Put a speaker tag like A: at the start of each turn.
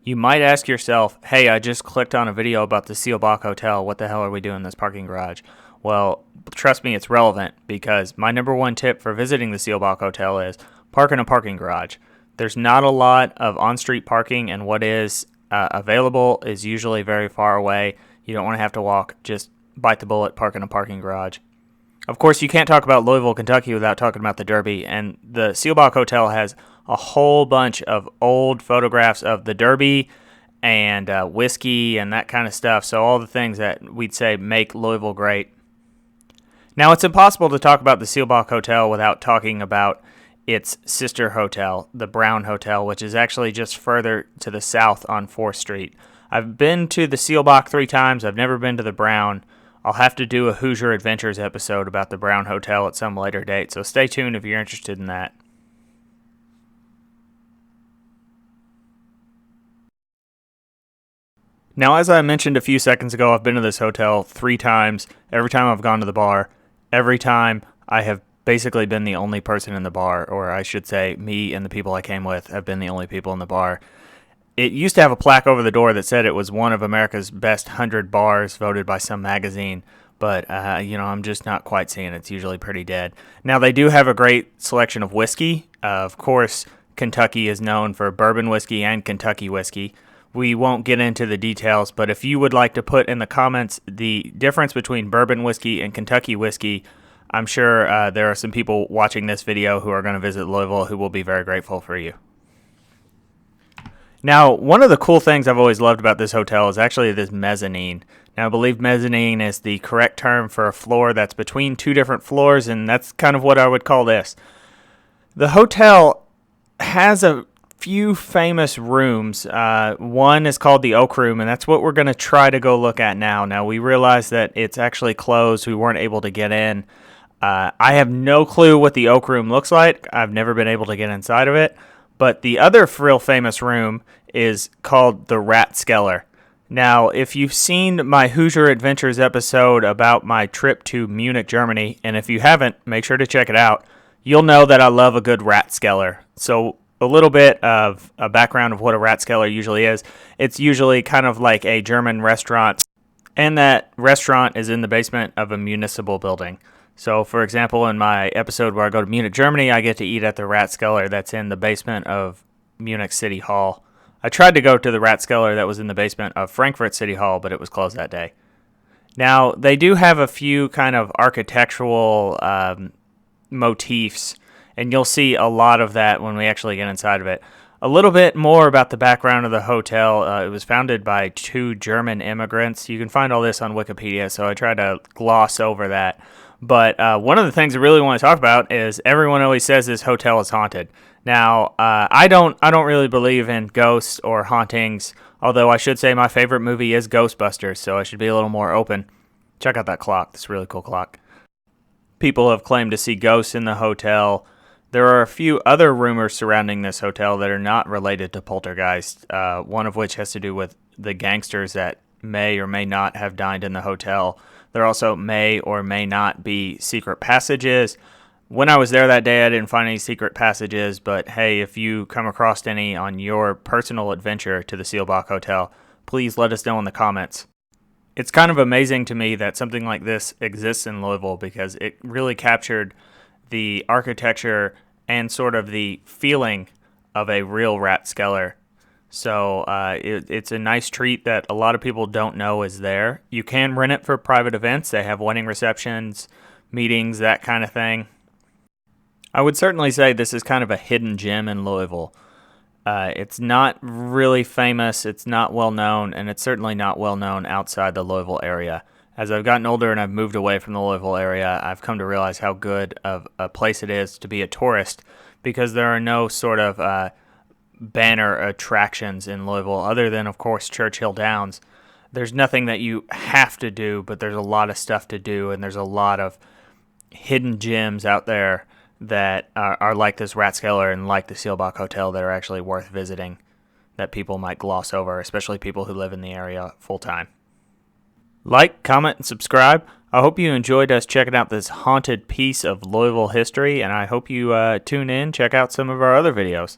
A: You might ask yourself, hey, I just clicked on a video about the Seelbach Hotel. What the hell are we doing in this parking garage? Well, trust me, it's relevant because my number one tip for visiting the Seelbach Hotel is park in a parking garage. There's not a lot of on-street parking, and what is available is usually very far away. You don't want to have to walk. Just bite the bullet, park in a parking garage. Of course, you can't talk about Louisville, Kentucky without talking about the Derby, and the Seelbach Hotel has a whole bunch of old photographs of the Derby and whiskey and that kind of stuff, so all the things that we'd say make Louisville great. Now, it's impossible to talk about the Seelbach Hotel without talking about its sister hotel, the Brown Hotel, which is actually just further to the south on 4th Street. I've been to the Seelbach 3 times. I've never been to the Brown. I'll have to do a Hoosier Adventures episode about the Brown Hotel at some later date, so stay tuned if you're interested in that. Now, as I mentioned a few seconds ago, I've been to this hotel 3 times. Every time I've gone to the bar, every time I have basically been the only person in the bar, or I should say me and the people I came with have been the only people in the bar. It used to have a plaque over the door that said it was one of America's best 100 bars voted by some magazine, but I'm just not quite seeing it. It's usually pretty dead. Now, they do have a great selection of whiskey. Of course, Kentucky is known for bourbon whiskey and Kentucky whiskey. We won't get into the details, but if you would like to put in the comments the difference between bourbon whiskey and Kentucky whiskey, I'm sure there are some people watching this video who are going to visit Louisville who will be very grateful for you. Now, one of the cool things I've always loved about this hotel is actually this mezzanine. Now, I believe mezzanine is the correct term for a floor that's between 2 different floors, and that's kind of what I would call this. The hotel has a few famous rooms. One is called the Oak Room, and that's what we're going to try to go look at now. Now, we realize that it's actually closed. We weren't able to get in. I have no clue what the Oak Room looks like. I've never been able to get inside of it. But the other real famous room is called the Ratskeller. Now, if you've seen my Hoosier Adventures episode about my trip to Munich, Germany, and if you haven't, make sure to check it out, you'll know that I love a good Ratskeller. So a little bit of a background of what a Ratskeller usually is. It's usually kind of like a German restaurant, and that restaurant is in the basement of a municipal building. So, for example, in my episode where I go to Munich, Germany, I get to eat at the Ratskeller that's in the basement of Munich City Hall. I tried to go to the Ratskeller that was in the basement of Frankfurt City Hall, but it was closed that day. Now, they do have a few kind of architectural motifs, and you'll see a lot of that when we actually get inside of it. A little bit more about the background of the hotel. It was founded by 2 German immigrants. You can find all this on Wikipedia, so I try to gloss over that. But one of the things I really want to talk about is everyone always says this hotel is haunted. Now, I don't really believe in ghosts or hauntings, although I should say my favorite movie is Ghostbusters, so I should be a little more open. Check out that clock. It's a really cool clock. People have claimed to see ghosts in the hotel. There are a few other rumors surrounding this hotel that are not related to poltergeist, one of which has to do with the gangsters that may or may not have dined in the hotel. There also may or may not be secret passages. When I was there that day, I didn't find any secret passages, but hey, if you come across any on your personal adventure to the Seelbach Hotel, please let us know in the comments. It's kind of amazing to me that something like this exists in Louisville because it really captured the architecture and sort of the feeling of a real Ratskeller. So it's a nice treat that a lot of people don't know is there. You can rent it for private events. They have wedding receptions, meetings, that kind of thing. I would certainly say this is kind of a hidden gem in Louisville. It's not really famous, it's not well known, and it's certainly not well known outside the Louisville area. As I've gotten older and I've moved away from the Louisville area, I've come to realize how good of a place it is to be a tourist because there are no sort of banner attractions in Louisville other than, of course, Churchill Downs. There's nothing that you have to do, but there's a lot of stuff to do, and there's a lot of hidden gems out there that are like this Ratskeller and like the Seelbach Hotel that are actually worth visiting that people might gloss over, especially people who live in the area full time. Like, comment, and subscribe. I hope you enjoyed us checking out this haunted piece of Louisville history, and I hope you tune in, check out some of our other videos.